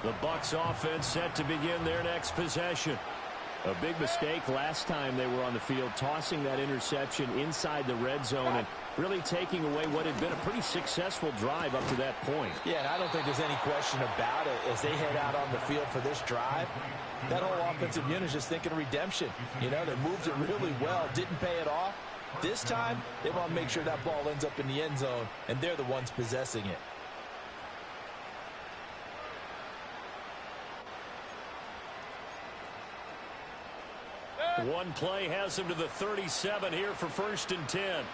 The Bucs offense set to begin their next possession. A big mistake last time they were on the field, tossing that interception inside the red zone and really taking away what had been a pretty successful drive up to that point. Yeah, and I don't think there's any question about it. As they head out on the field for this drive, that whole offensive unit is just thinking redemption. You know, they moved it really well, didn't pay it off. This time, they want to make sure that ball ends up in the end zone, and they're the ones possessing it. One play has him to the 37 here for 1st and 10.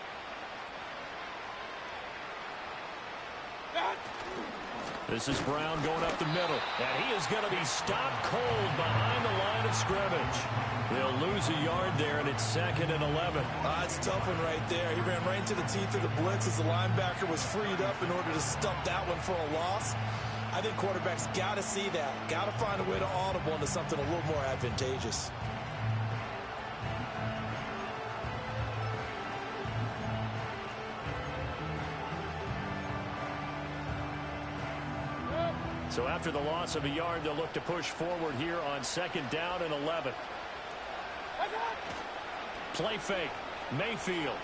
This is Brown going up the middle, and he is going to be stopped cold behind the line of scrimmage. He'll lose a yard there, and it's 2nd and 11. It's a tough one right there. He ran right into the teeth of the blitz as the linebacker was freed up in order to stop that one for a loss. I think quarterbacks got to see that, got to find a way to audible into something a little more advantageous. So after the loss of a yard, they'll look to push forward here on 2nd down and 11. Play fake. Mayfield.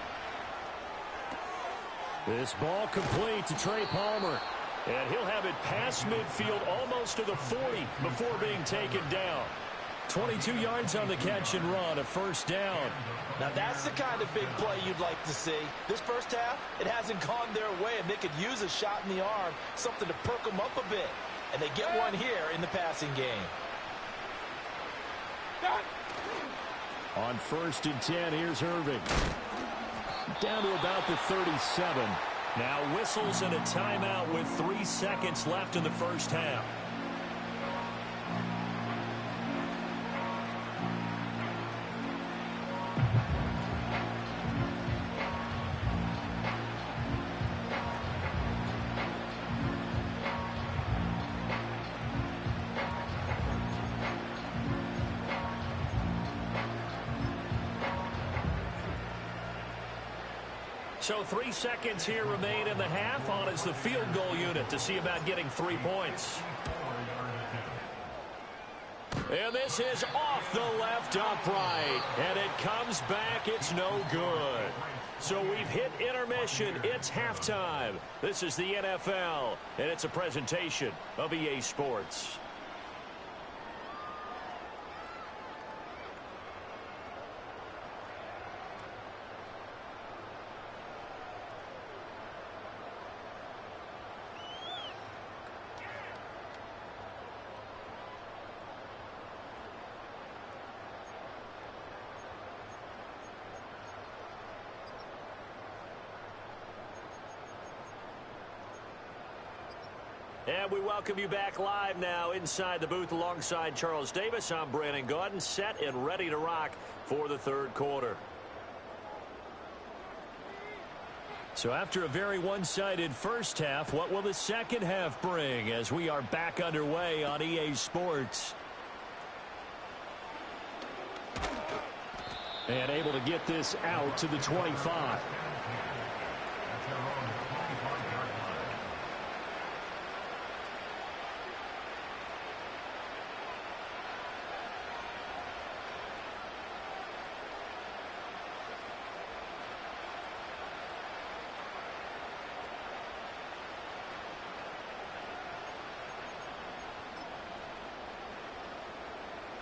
This ball complete to Trey Palmer. And he'll have it past midfield almost to the 40 before being taken down. 22 yards on the catch and run, a 1st down. Now that's the kind of big play you'd like to see. This first half, it hasn't gone their way, and they could use a shot in the arm, something to perk them up a bit. And they get one here in the passing game. On 1st and 10, here's Irving. Down to about the 37. Now whistles and a timeout with 3 seconds left in the first half. So 3 seconds here remain in the half. On is the field goal unit to see about getting 3 points. And this is off the left upright. And it comes back. It's no good. So we've hit intermission. It's halftime. This is the NFL. And it's a presentation of EA Sports. And we welcome you back live now inside the booth alongside Charles Davis. I'm Brandon Gaudin, set and ready to rock for the 3rd quarter. So after a very one-sided first half, what will the second half bring as we are back underway on EA Sports? And able to get this out to the 25.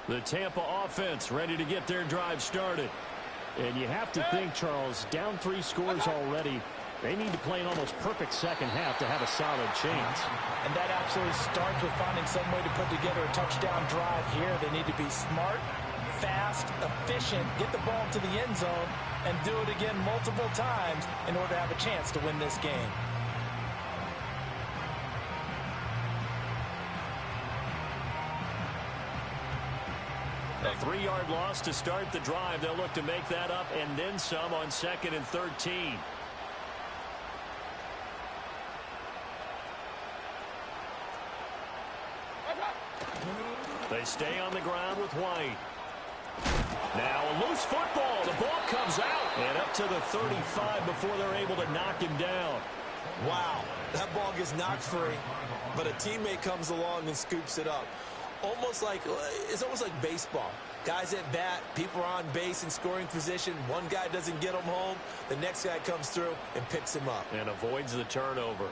The Tampa offense ready to get their drive started. And you have to think, Charles, down 3 scores already. They need to play an almost perfect second half to have a solid chance. And that absolutely starts with finding some way to put together a touchdown drive here. They need to be smart, fast, efficient, get the ball to the end zone, and do it again multiple times in order to have a chance to win this game. A 3-yard loss to start the drive. They'll look to make that up and then some on 2nd and 13. They stay on the ground with White. Now a loose football. The ball comes out and up to the 35 before they're able to knock him down. Wow, that ball gets knocked free, but a teammate comes along and scoops it up. It's almost like baseball. Guys at bat, people are on base in scoring position. One guy doesn't get him home. The next guy comes through and picks him up. And avoids the turnover.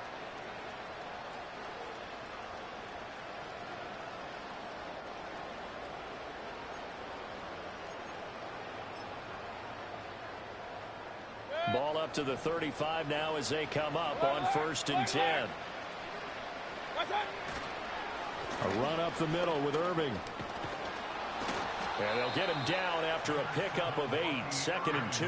Ball up to the 35 now as they come up on 1st and 10. A run up the middle with Irving. And they'll get him down after a pickup of 8. 2nd and 2.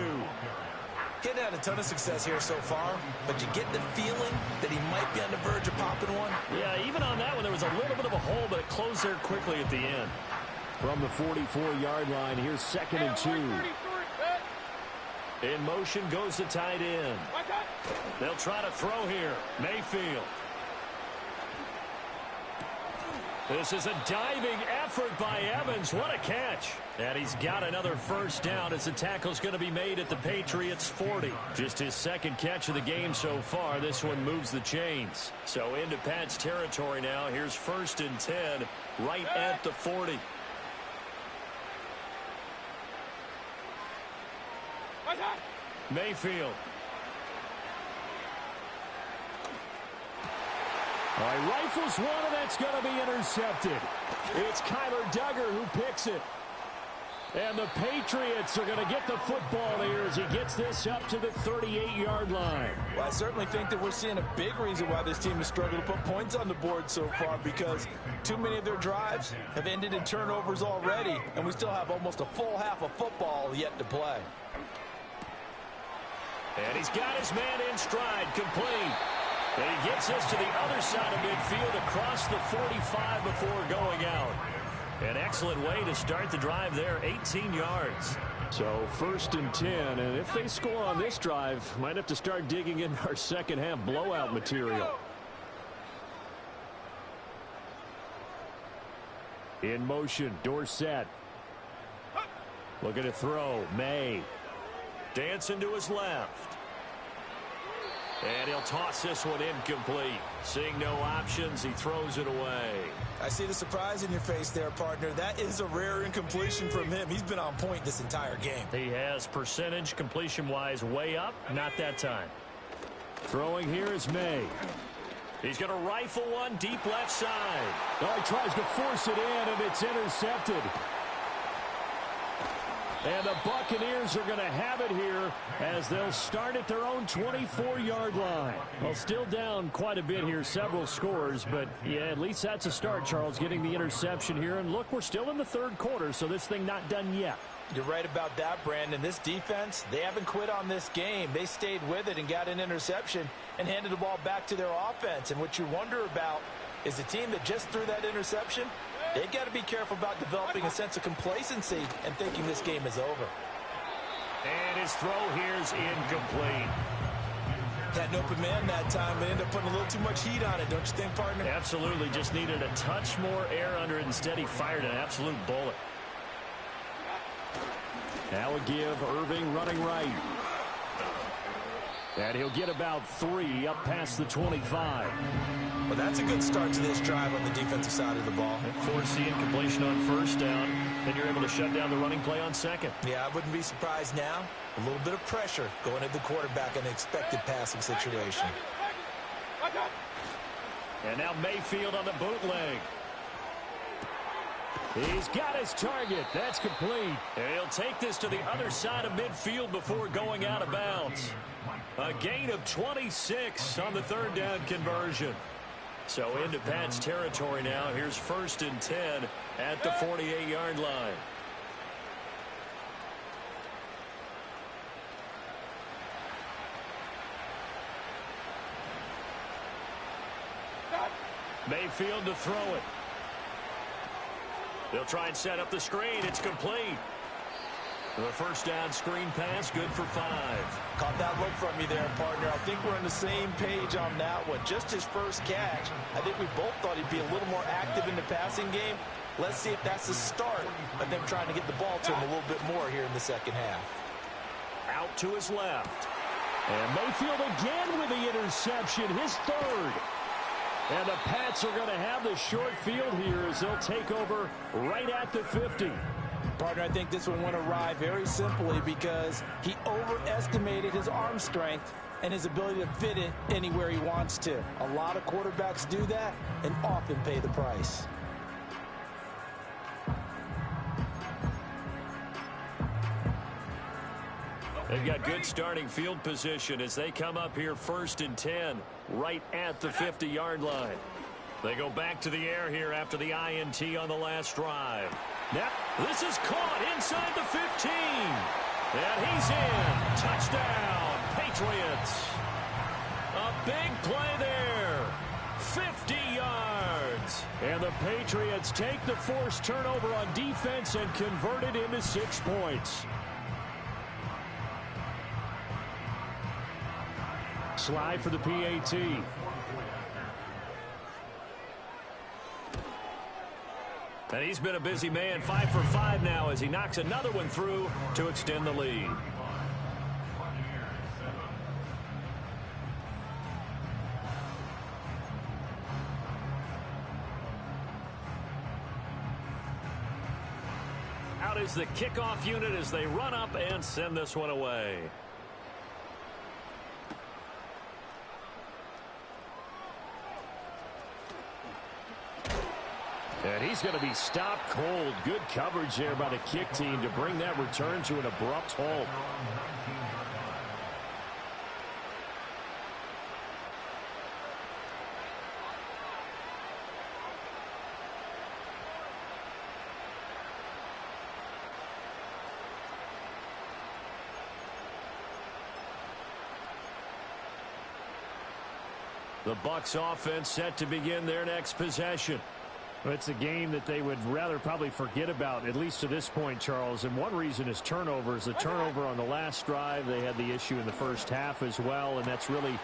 Getting had a ton of success here so far, but you get the feeling that he might be on the verge of popping one. Yeah, even on that one, there was a little bit of a hole, but it closed there quickly at the end. From the 44-yard line, here's 2nd and 2. In motion goes the tight end. They'll try to throw here. Mayfield. This is a diving effort by Evans. What a catch. And he's got another first down as the tackle's going to be made at the Patriots' 40. Just his 2nd catch of the game so far. This one moves the chains. So into Pat's territory now. Here's 1st and 10 right at the 40. Mayfield. All right, rifles one, and that's going to be intercepted. It's Kyler Duggar who picks it. And the Patriots are going to get the football here as he gets this up to the 38-yard line. Well, I certainly think that we're seeing a big reason why this team has struggled to put points on the board so far, because too many of their drives have ended in turnovers already, and we still have almost a full half of football yet to play. And he's got his man in stride, complete. And he gets this to the other side of midfield across the 45 before going out. An excellent way to start the drive there, 18 yards. So 1st and 10, and if they score on this drive, might have to start digging in our second half blowout material. In motion, Dorsett. Looking to throw, May. Dancing to his left. And he'll toss this one incomplete. Seeing no options, he throws it away. I see the surprise in your face there, partner. That is a rare incompletion from him. He's been on point this entire game. He has percentage completion-wise way up. Not that time. Throwing here is May. He's going to rifle one deep left side. Oh, he tries to force it in, and it's intercepted. And the Buccaneers are going to have it here as they'll start at their own 24-yard line. Well, still down quite a bit here, several scores, but yeah, at least that's a start, Charles, getting the interception here. And look, we're still in the 3rd quarter, so this thing not done yet. You're right about that, Brandon. This defense, they haven't quit on this game. They stayed with it and got an interception and handed the ball back to their offense. And what you wonder about is the team that just threw that interception, they've got to be careful about developing a sense of complacency and thinking this game is over. And his throw here's incomplete. Had an open man that time and ended up putting a little too much heat on it, don't you think, partner? Absolutely. Just needed a touch more air under it. Instead, he fired an absolute bullet. Now a give, Irving running right. And he'll get about 3 up past the 25. Well, that's a good start to this drive on the defensive side of the ball. Force the incompletion on 1st down. Then you're able to shut down the running play on 2nd. Yeah, I wouldn't be surprised now. A little bit of pressure going at the quarterback in an expected passing situation. And now Mayfield on the bootleg. He's got his target. That's complete. And he'll take this to the other side of midfield before going out of bounds. A gain of 26 on the 3rd down conversion. So into Pat's territory now. Here's 1st and 10 at the 48-yard line. Mayfield to throw it. They'll try and set up the screen. It's complete. The 1st down screen pass, good for 5. Caught that look from you there, partner. I think we're on the same page on that one. Just his first catch. I think we both thought he'd be a little more active in the passing game. Let's see if that's the start of them trying to get the ball to him a little bit more here in the second half. Out to his left. And Mayfield again with the interception, his third. And the Pats are going to have the short field here as they'll take over right at the 50. Partner, I think this one went awry very simply because he overestimated his arm strength and his ability to fit it anywhere he wants to. A lot of quarterbacks do that and often pay the price. They've got good starting field position as they come up here 1st and 10, right at the 50-yard line. They go back to the air here after the INT on the last drive. Now, this is caught inside the 15. And he's in. Touchdown, Patriots. A big play there. 50 yards. And the Patriots take the forced turnover on defense and convert it into 6 points. Slide for the PAT. And he's been a busy man, 5 for 5 now as he knocks another one through to extend the lead. Out is the kickoff unit as they run up and send this one away. And he's going to be stopped cold. Good coverage there by the kick team to bring that return to an abrupt halt. The Bucs offense set to begin their next possession. It's a game that they would rather probably forget about, at least to this point, Charles. And one reason is turnovers. The turnover on the last drive, they had the issue in the first half as well. And that's really,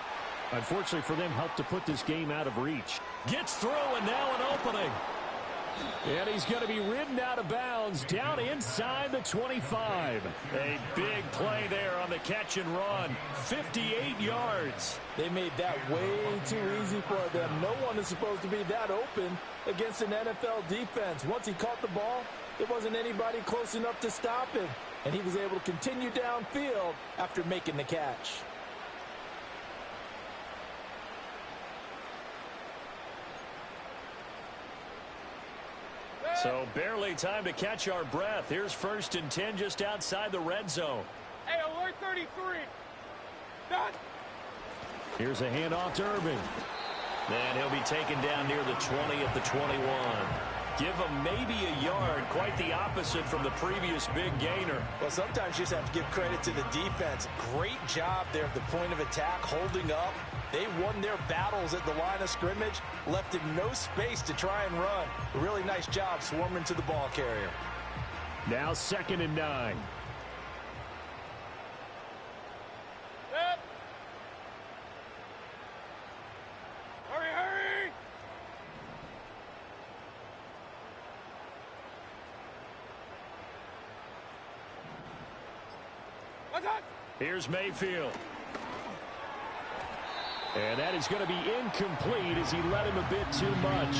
unfortunately for them, helped to put this game out of reach. Gets through and now an opening. And he's going to be ridden out of bounds down inside the 25. A big play there on the catch and run. 58 yards. They made that way too easy for them. No one is supposed to be that open against an NFL defense. Once he caught the ball, there wasn't anybody close enough to stop him. And he was able to continue downfield after making the catch. So barely time to catch our breath. Here's 1st and 10 just outside the red zone. Hey, alert 33. Done. Here's a handoff to Irving. And he'll be taken down near the 20 at the 21. Give him maybe a yard. Quite the opposite from the previous big gainer. Well, sometimes you just have to give credit to the defense. Great job there at the point of attack, holding up. They won their battles at the line of scrimmage, left him no space to try and run. A really nice job swarming to the ball carrier. Now 2nd and 9. Set. Hurry, hurry. What's that? Here's Mayfield. And that is going to be incomplete as he led him a bit too much.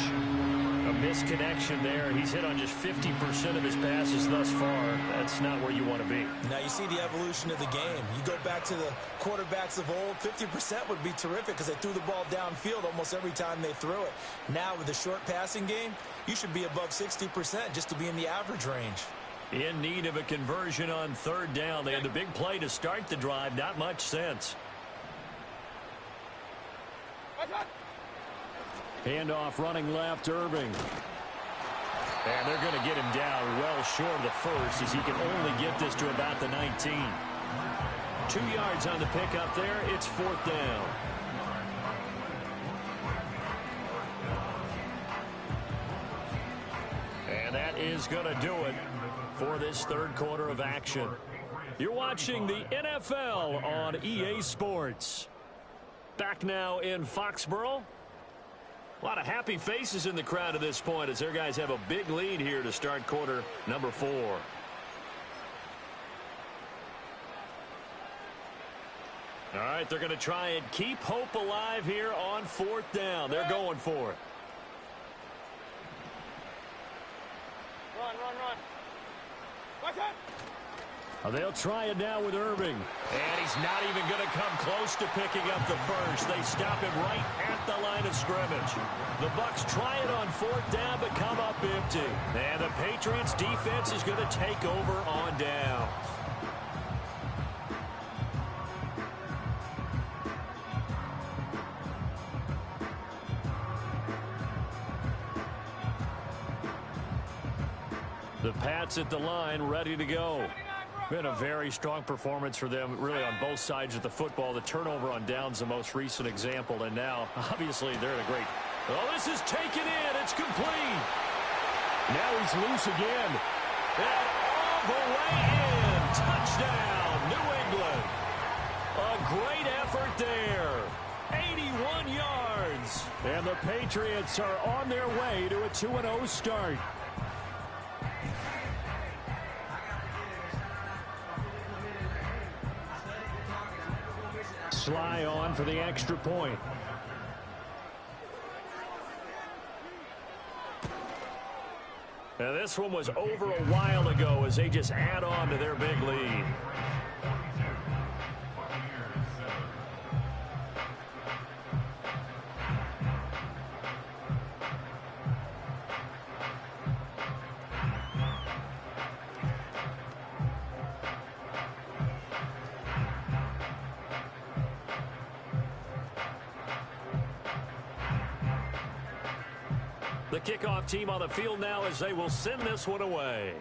A misconnection there. He's hit on just 50% of his passes thus far. That's not where you want to be. Now you see the evolution of the game. You go back to the quarterbacks of old, 50% would be terrific because they threw the ball downfield almost every time they threw it. Now with the short passing game, you should be above 60% just to be in the average range. In need of a conversion on 3rd down. They had the big play to start the drive. Not much sense. Handoff running left, Irving. And they're going to get him down well short of the first as he can only get this to about the 19. 2 yards on the pickup there. It's 4th down. And that is going to do it for this 3rd quarter of action. You're watching the NFL on EA Sports. Back now in Foxborough. A lot of happy faces in the crowd at this point as their guys have a big lead here to start quarter number 4. All right, they're going to try and keep hope alive here on 4th down. They're going for it. Run, run, run. Watch out. They'll try it now with Irving. And he's not even going to come close to picking up the first. They stop him right at the line of scrimmage. The Bucs try it on 4th down, but come up empty. And the Patriots defense is going to take over on downs. The Pats at the line, ready to go. Been a very strong performance for them, really, on both sides of the football. The turnover on downs, the most recent example, and now, obviously, they're in a great... Oh, this is taken in. It's complete. Now he's loose again. And all the way in. Touchdown, New England. A great effort there. 81 yards. And the Patriots are on their way to a 2-0 start. Sly on for the extra point. Now this one was over a while ago as they just add on to their big lead. The kickoff team on the field now as they will send this one away.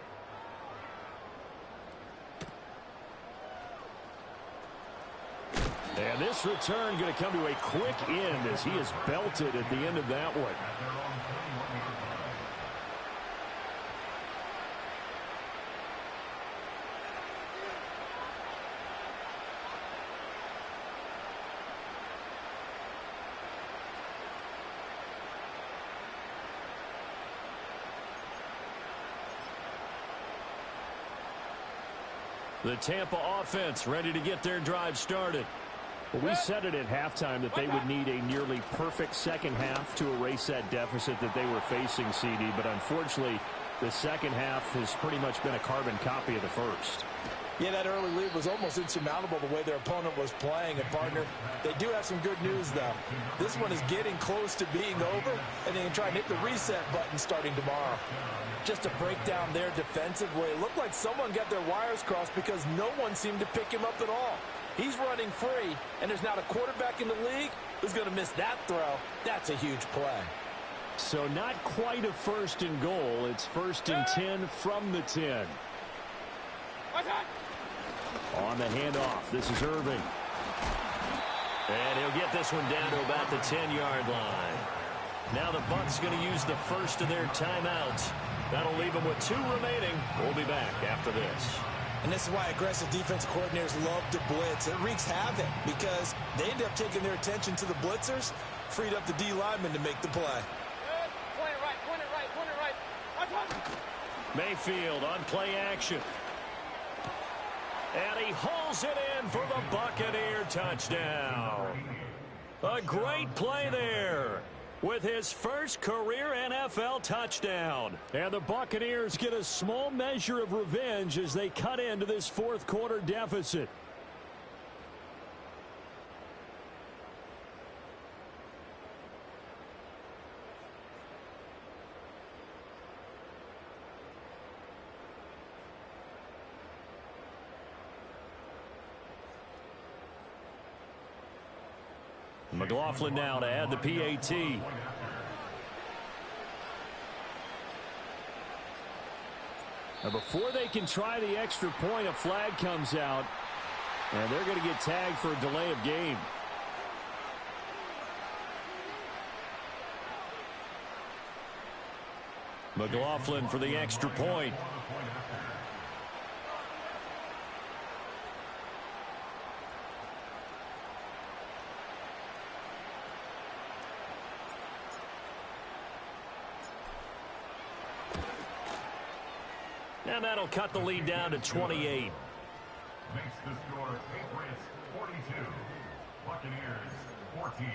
And this return going to come to a quick end as he is belted at the end of that one. The Tampa offense ready to get their drive started. Well, we said it at halftime that they would need a nearly perfect second half to erase that deficit that they were facing, CD. But unfortunately, the second half has pretty much been a carbon copy of the first. Yeah, that early lead was almost insurmountable the way their opponent was playing. And, partner, they do have some good news, though. This one is getting close to being over, and they can try and hit the reset button starting tomorrow. Just a breakdown there defensively. It looked like someone got their wires crossed because no one seemed to pick him up at all. He's running free, and there's not a quarterback in the league who's going to miss that throw. That's a huge play. So not quite a first and goal. It's 1st and 10 from the 10. On the handoff, this is Irving. And he'll get this one down to about the 10-yard line. Now the Bucs going to use the first of their timeouts. That'll leave them with 2 remaining. We'll be back after this. And this is why aggressive defensive coordinators love to blitz. It wreaks havoc because they end up taking their attention to the blitzers, freed up the D lineman to make the play. Point it right, point it right, point it right. Watch out. Mayfield on play action. And he hauls it in for the Buccaneer touchdown. A great play there with his first career NFL touchdown. And the Buccaneers get a small measure of revenge as they cut into this 4th quarter deficit. McLaughlin now to add the PAT. Now before they can try the extra point, a flag comes out, and they're going to get tagged for a delay of game. McLaughlin for the extra point. And that'll cut the lead down to 28. Makes the score Patriots 42, Buccaneers, 14.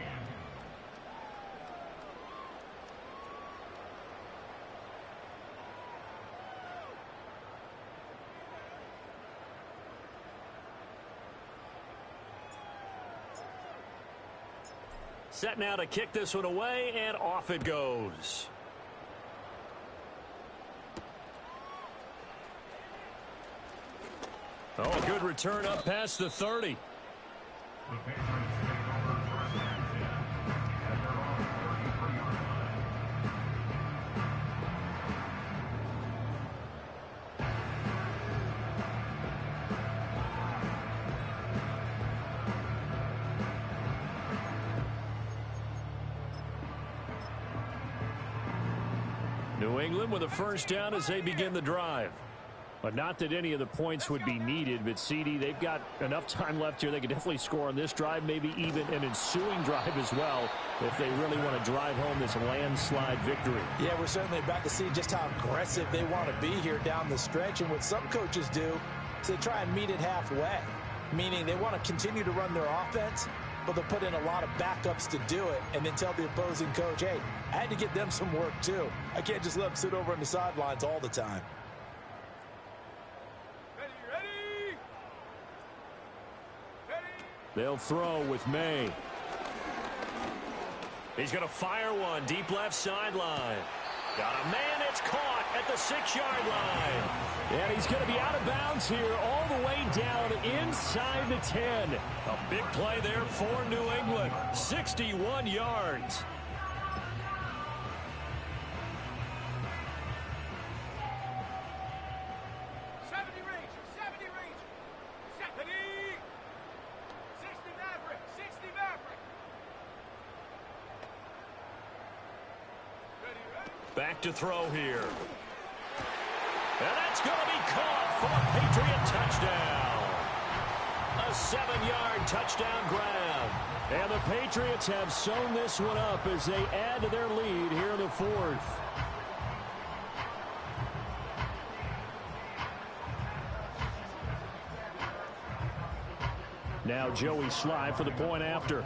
Set now to kick this one away, and off it goes. Oh, a good return up past the 30. The Patriots take over first and 10 at their own 33-yard line. New England with a first down as they begin the drive. But not that any of the points would be needed, but CD, they've got enough time left here. They could definitely score on this drive, maybe even an ensuing drive as well, if they really want to drive home this landslide victory. Yeah, we're certainly about to see just how aggressive they want to be here down the stretch. And what some coaches do is they try and meet it halfway, meaning they want to continue to run their offense, but they'll put in a lot of backups to do it and then tell the opposing coach, hey, I had to get them some work too. I can't just let them sit over on the sidelines all the time. They'll throw with May. He's going to fire one deep left sideline. Got a man, it's caught at the 6-yard line. And he's going to be out of bounds here all the way down inside the 10. A big play there for New England. 61 yards. Back to throw here. And that's going to be caught for a Patriot touchdown. A 7-yard touchdown grab. And the Patriots have sewn this one up as they add to their lead here in the 4th. Now Joey Sly for the point after.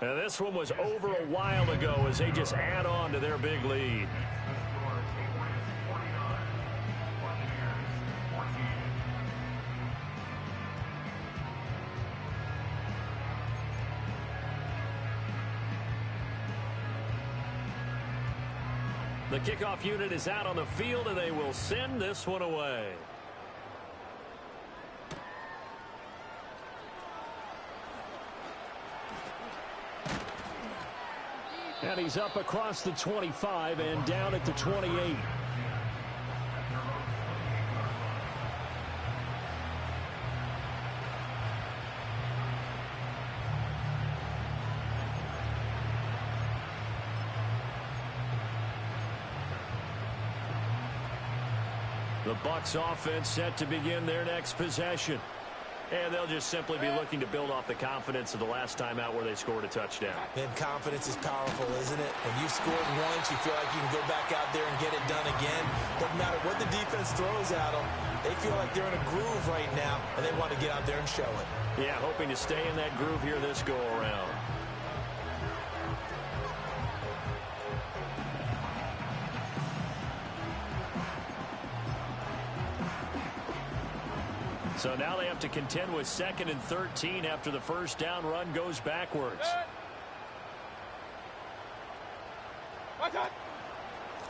And this one was over a while ago as they just add on to their big lead. The kickoff unit is out on the field, and they will send this one away. And he's up across the 25 and down at the 28. The Bucs offense set to begin their next possession. And they'll just simply be looking to build off the confidence of the last time out where they scored a touchdown. And confidence is powerful, isn't it? When you scored once, you feel like you can go back out there and get it done again. Doesn't matter what the defense throws at them. They feel like they're in a groove right now, and they want to get out there and show it. Yeah, hoping to stay in that groove here this go-around. So now they have to contend with 2nd and 13 after the first down run goes backwards.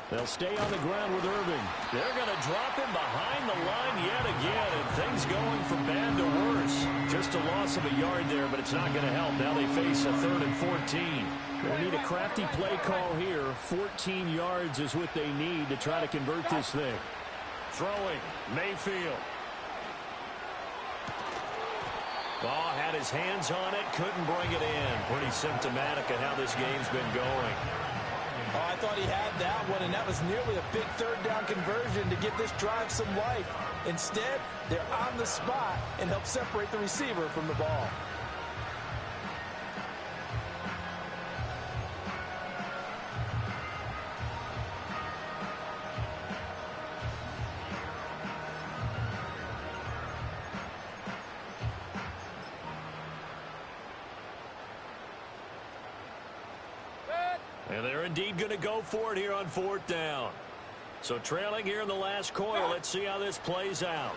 They'll stay on the ground with Irving. They're going to drop him behind the line yet again, and things going from bad to worse. Just a loss of a yard there, but it's not going to help. Now they face a 3rd and 14. They need a crafty play call here. 14 yards is what they need to try to convert this thing. Throwing, Mayfield. Ball had his hands on it, couldn't bring it in. Pretty symptomatic of how this game's been going. Oh, I thought he had that one, and that was nearly a big 3rd down conversion to give this drive some life. Instead, they're on the spot and help separate the receiver from the ball. And they're indeed going to go for it here on 4th down. So trailing here in the last quarter. Let's see how this plays out.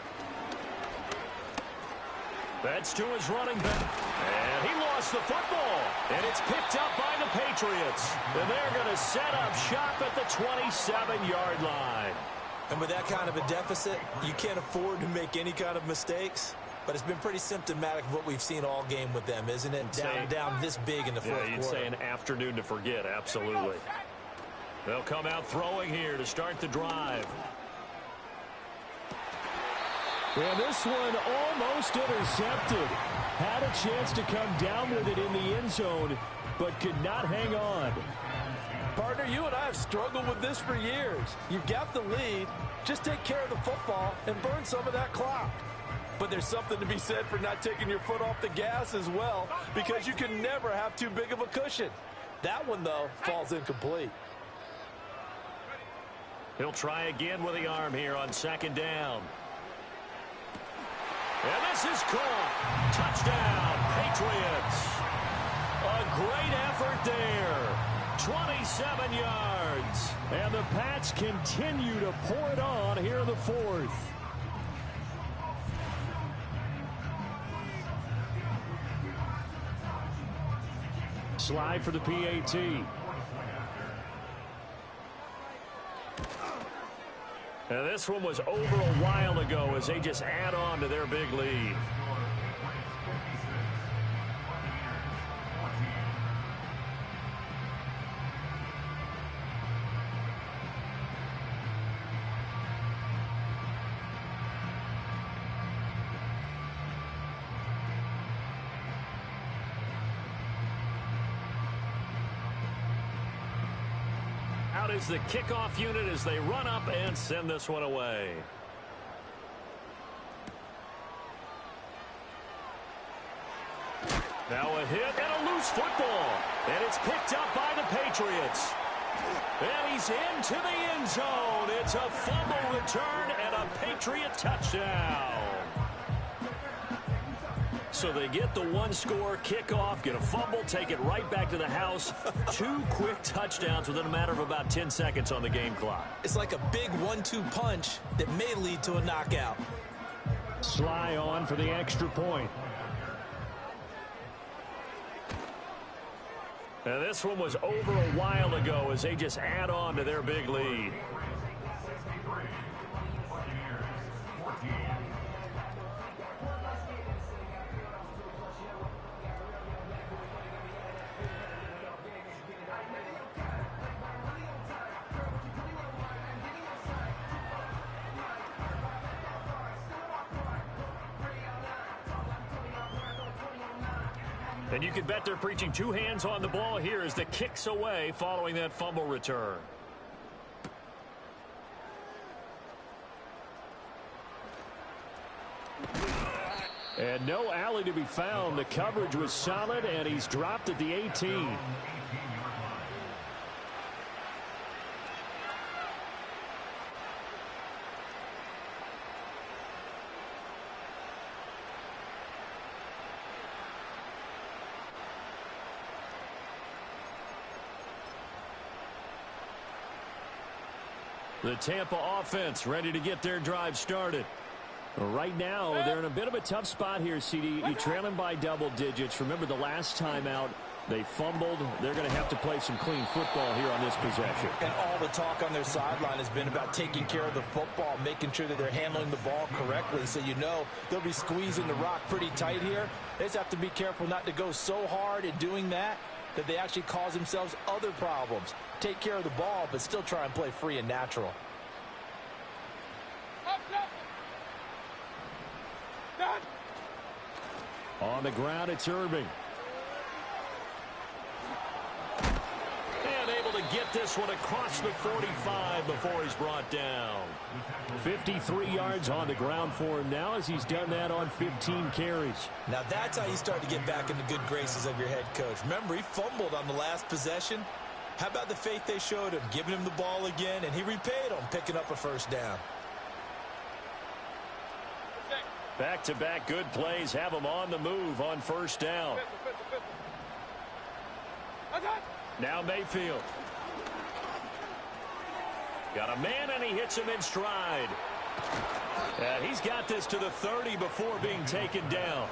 That's to his running back. And he lost the football. And it's picked up by the Patriots. And they're going to set up shop at the 27-yard line. And with that kind of a deficit, you can't afford to make any kind of mistakes. But it's been pretty symptomatic of what we've seen all game with them, isn't it? Down this big in the fourth quarter. Yeah, you'd say an afternoon to forget, absolutely. They'll come out throwing here to start the drive. And this one almost intercepted. Had a chance to come down with it in the end zone, but could not hang on. Partner, you and I have struggled with this for years. You've got the lead. Just take care of the football and burn some of that clock. But there's something to be said for not taking your foot off the gas as well, because you can never have too big of a cushion. That one, though, falls incomplete. He'll try again with the arm here on 2nd down. And this is caught. Touchdown, Patriots. A great effort there. 27 yards. And the Pats continue to pour it on here in the 4th. Slide for the PAT. And this one was over a while ago as they just add on to their big lead. Out is the kickoff unit as they run up and send this one away. Now a hit and a loose football. And it's picked up by the Patriots. And he's into the end zone. It's a fumble return and a Patriot touchdown. So they get the one-score kickoff, get a fumble, take it right back to the house. 2 quick touchdowns within a matter of about 10 seconds on the game clock. It's like a big 1-2 punch that may lead to a knockout. Sly on for the extra point. And this one was over a while ago as they just add on to their big lead. And you can bet they're preaching 2 hands on the ball here as the kicks away following that fumble return. And no alley to be found. The coverage was solid, and he's dropped at the 18. The Tampa offense ready to get their drive started. Right now, they're in a bit of a tough spot here, CD. You're trailing by double digits. Remember the last time out, they fumbled. They're going to have to play some clean football here on this possession. And all the talk on their sideline has been about taking care of the football, making sure that they're handling the ball correctly. So you know they'll be squeezing the rock pretty tight here. They just have to be careful not to go so hard in doing that they actually cause themselves other problems. Take care of the ball, but still try and play free and natural. On the ground, it's Irving. And able to get this one across the 45 before he's brought down. 53 yards on the ground for him now as he's done that on 15 carries. Now that's how you start to get back in the good graces of your head coach. Remember, he fumbled on the last possession. How about the faith they showed him, giving him the ball again, and he repaid them, picking up a first down. Back-to-back good plays have him on the move on first down. Now Mayfield. Got a man, and he hits him in stride. And he's got this to the 30 before being taken down.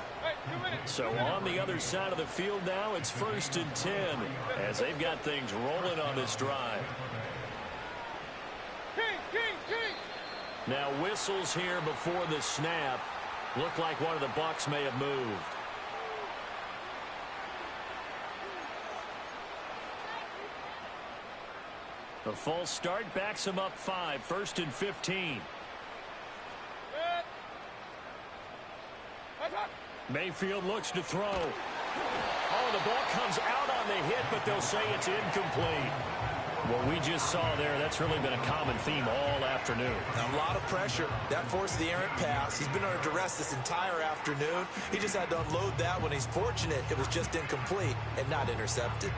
So on the other side of the field now, it's 1st and 10 as they've got things rolling on this drive. Now whistles here before the snap. Looked like one of the Bucs may have moved. The false start backs him up 5, 1st and 15. Mayfield looks to throw. Oh, the ball comes out on the hit, but they'll say it's incomplete. What we just saw there, that's really been a common theme all afternoon. A lot of pressure. That forced the errant pass. He's been under duress this entire afternoon. He just had to unload that one. He's fortunate it was just incomplete and not intercepted.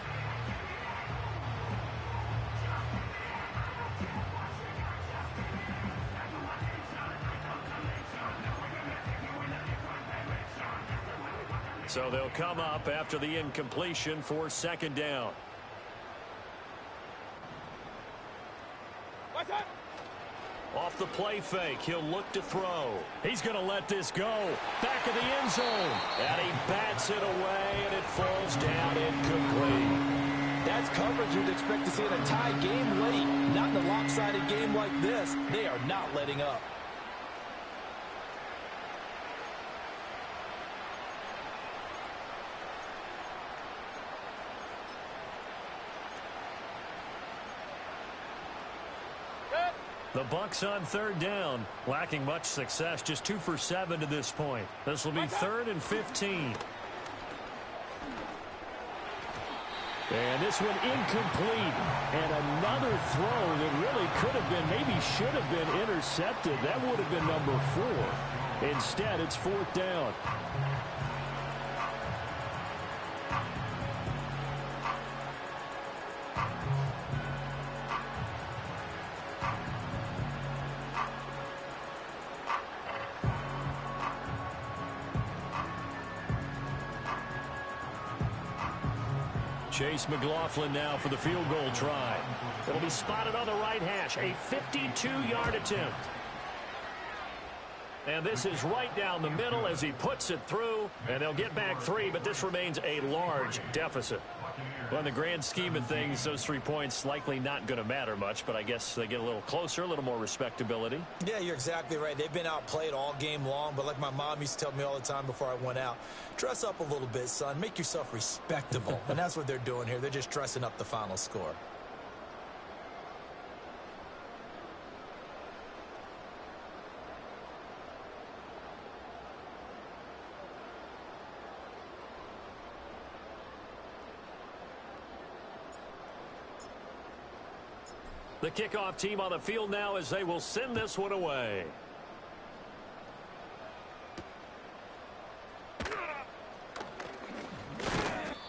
So they'll come up after the incompletion for 2nd down. Off the play fake, he'll look to throw. He's going to let this go. Back of the end zone. And he bats it away, and it falls down incomplete. That's coverage you'd expect to see in a tie game late. Not in a lopsided game like this. They are not letting up. The Bucs on 3rd down, lacking much success, just 2 for 7 to this point. This will be 3rd and 15. And this one incomplete. And another throw that really could have been, maybe should have been intercepted. That would have been number 4. Instead, it's 4th down. Chase McLaughlin now for the field goal try. It'll be spotted on the right hash. A 52-yard attempt. And this is right down the middle as he puts it through. And they'll get back 3, but this remains a large deficit. Well, in the grand scheme of things, those 3 points likely not going to matter much, but I guess they get a little closer, a little more respectability. Yeah, you're exactly right. They've been outplayed all game long, but like my mom used to tell me all the time before I went out, dress up a little bit, son. Make yourself respectable. And that's what they're doing here. They're just dressing up the final score. The kickoff team on the field now as they will send this one away.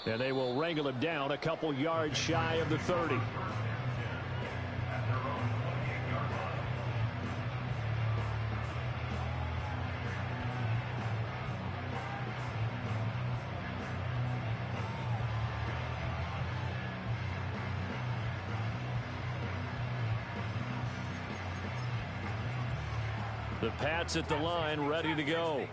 And they will wrangle him down a couple yards shy of the 30. The Pats at the line, ready to go.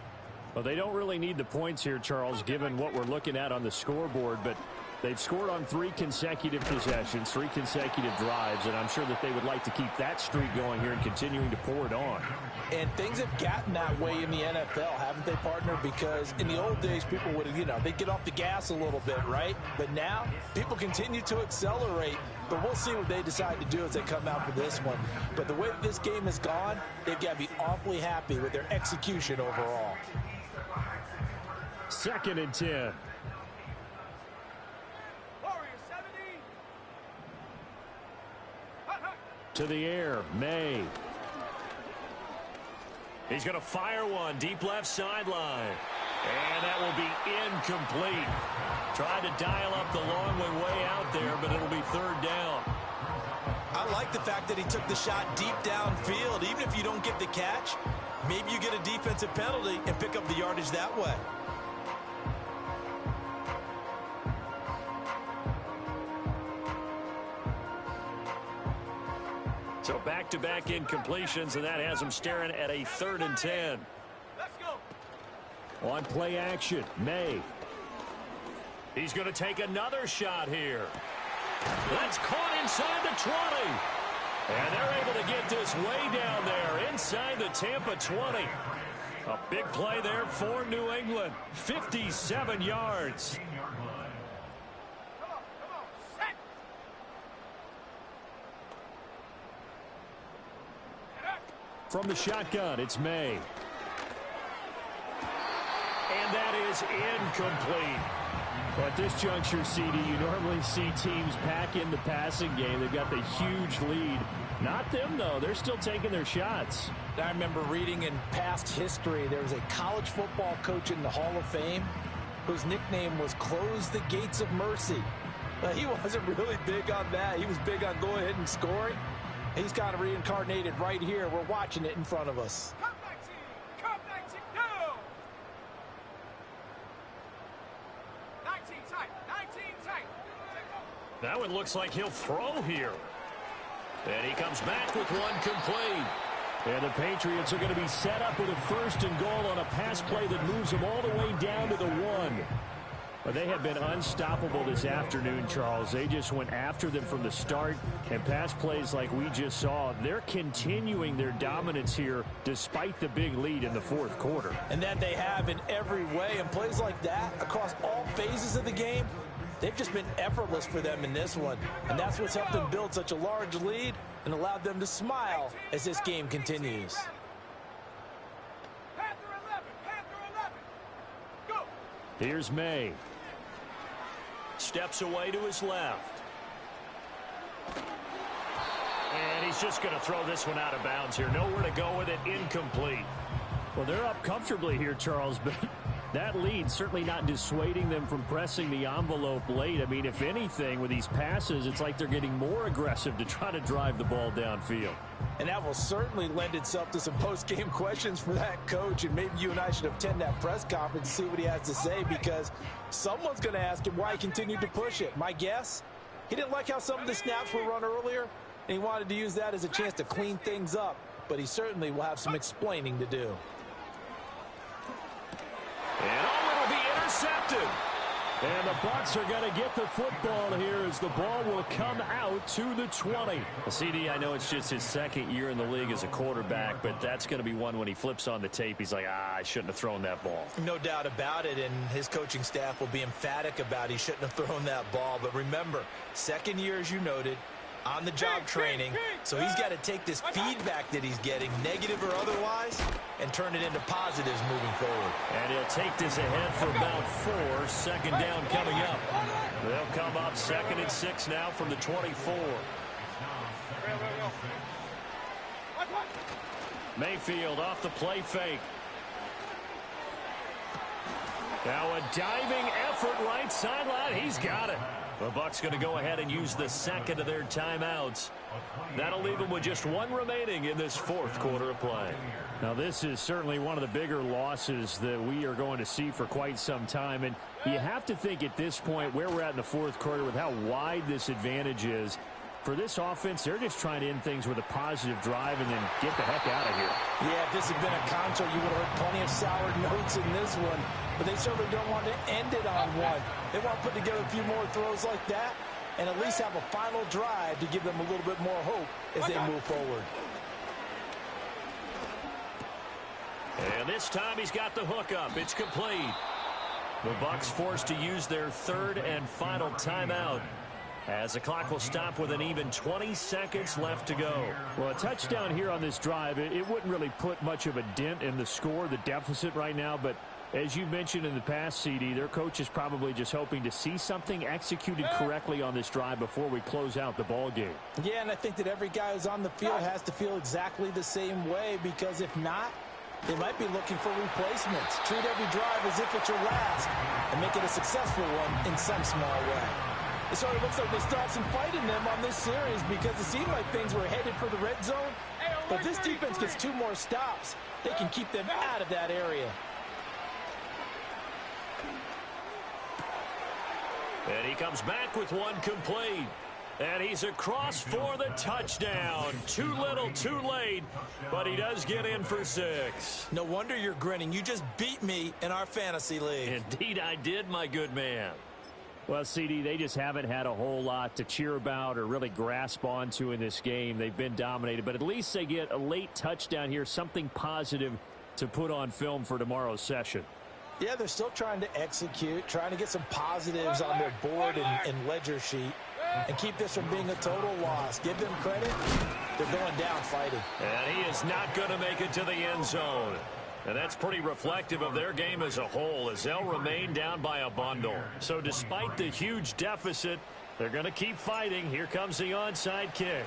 Well, they don't really need the points here, Charles, given what we're looking at on the scoreboard, but they've scored on 3 consecutive possessions, 3 consecutive drives, and I'm sure that they would like to keep that streak going here and continuing to pour it on. And things have gotten that way in the NFL, haven't they, partner? Because in the old days, people would, they'd get off the gas a little bit, right? But now, people continue to accelerate, but we'll see what they decide to do as they come out for this one. But the way that this game has gone, they've got to be awfully happy with their execution overall. 2nd and 10. To the air, May. He's going to fire one deep left sideline. And that will be incomplete. Tried to dial up the long way out there, but it'll be 3rd down. I like the fact that he took the shot deep downfield. Even if you don't get the catch, maybe you get a defensive penalty and pick up the yardage that way. So back-to-back incompletions, and that has them staring at a 3rd and 10. Let's go. On play action, May. He's going to take another shot here. That's caught inside the 20. And they're able to get this way down there inside the Tampa 20. A big play there for New England. 57 yards. Come on, set. From the shotgun, it's May. And that is incomplete. Well, at this juncture, CD, you normally see teams pack in the passing game. They've got the huge lead. Not them, though. They're still taking their shots. I remember reading in past history, there was a college football coach in the Hall of Fame whose nickname was Close the Gates of Mercy. He wasn't really big on that. He was big on going ahead and scoring. He's kind of reincarnated right here. We're watching it in front of us. Come 19, no. 19 tight, 19 tight. That one looks like he'll throw here. And he comes back with one complete. And the Patriots are going to be set up with a 1st and goal on a pass play that moves them all the way down to the 1. But they have been unstoppable this afternoon, Charles. They just went after them from the start, and pass plays like we just saw, they're continuing their dominance here despite the big lead in the 4th quarter. And that they have in every way. And plays like that across all phases of the game, they've just been effortless for them in this one. And that's what's helped them build such a large lead and allowed them to smile as this game continues. Panther 11, go. Here's May. Steps away to his left. And he's just going to throw this one out of bounds here. Nowhere to go with it. Incomplete. Well, they're up comfortably here, Charles, but that lead certainly not dissuading them from pressing the envelope late. I mean, if anything, with these passes, it's like they're getting more aggressive to try to drive the ball downfield. And that will certainly lend itself to some post-game questions for that coach, and maybe you and I should attend that press conference and see what he has to say, because someone's going to ask him why he continued to push it. My guess, he didn't like how some of the snaps were run earlier, and he wanted to use that as a chance to clean things up, but he certainly will have some explaining to do. And it'll be intercepted. And the Bucs are going to get the football here as the ball will come out to the 20. CD, I know it's just his 2nd year in the league as a quarterback, but that's going to be one when he flips on the tape. He's like, I shouldn't have thrown that ball. No doubt about it, and his coaching staff will be emphatic about he shouldn't have thrown that ball. But remember, 2nd year, as you noted, on-the-job training, so he's got to take this feedback that he's getting, negative or otherwise, and turn it into positives moving forward. And he'll take this ahead for about 4. 2nd down coming up. They'll come up 2nd and 6 now from the 24. Mayfield off the play fake. Now a diving effort right sideline. He's got it. The Bucs going to go ahead and use the 2nd of their timeouts. That'll leave them with just 1 remaining in this 4th quarter of play. Now, this is certainly one of the bigger losses that we are going to see for quite some time. And you have to think at this point where we're at in the 4th quarter with how wide this advantage is. For this offense, they're just trying to end things with a positive drive and then get the heck out of here. Yeah, if this had been a concert, you would have heard plenty of sour notes in this one. But they certainly don't want to end it on one. They want to put together a few more throws like that and at least have a final drive to give them a little bit more hope as they move forward. And this time he's got the hook up. It's complete. The Bucs forced to use their 3rd and final timeout, as the clock will stop with an even 20 seconds left to go. Well, a touchdown here on this drive, it wouldn't really put much of a dent in the score, the deficit right now, but as you mentioned in the past, CD, their coach is probably just hoping to see something executed correctly on this drive before we close out the ball game. Yeah, and I think that every guy who's on the field has to feel exactly the same way, because if not, they might be looking for replacements. Treat every drive as if it's your last and make it a successful one in some small way. It sort of looks like they still have some fight in them on this series, because it seemed like things were headed for the red zone. But this defense gets 2 more stops. They can keep them out of that area. And he comes back with one complete. And he's across for the touchdown. Too little, too late, but he does get in for 6. No wonder you're grinning. You just beat me in our fantasy league. Indeed I did, my good man. Well, CD, they just haven't had a whole lot to cheer about or really grasp onto in this game. They've been dominated, but at least they get a late touchdown here, something positive to put on film for tomorrow's session. Yeah, they're still trying to execute, trying to get some positives on their board and ledger sheet, and keep this from being a total loss. Give them credit. They're going down fighting. And he is not going to make it to the end zone. And that's pretty reflective of their game as a whole, as they'll remain down by a bundle. So despite the huge deficit, they're going to keep fighting. Here comes the onside kick.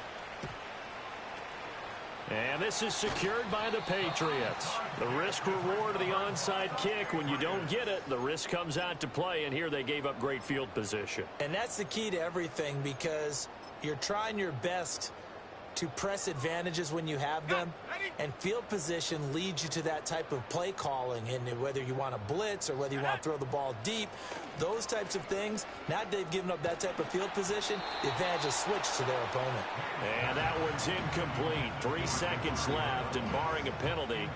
And this is secured by the Patriots. The risk-reward of the onside kick, when you don't get it, the risk comes out to play, and here they gave up great field position. And that's the key to everything, because you're trying your best to press advantages when you have them, and field position leads you to that type of play calling. And whether you want to blitz or whether you want to throw the ball deep, those types of things, now they've given up that type of field position, the advantage is switched to their opponent. And that one's incomplete. 3 seconds left, and barring a penalty,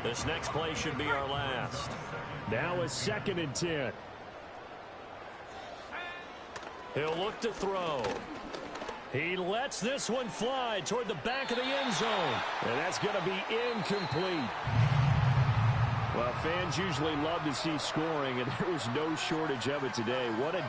this next play should be our last. Now a 2nd and 10. He'll look to throw. He lets this one fly toward the back of the end zone. And that's going to be incomplete. Well, fans usually love to see scoring, and there was no shortage of it today. What a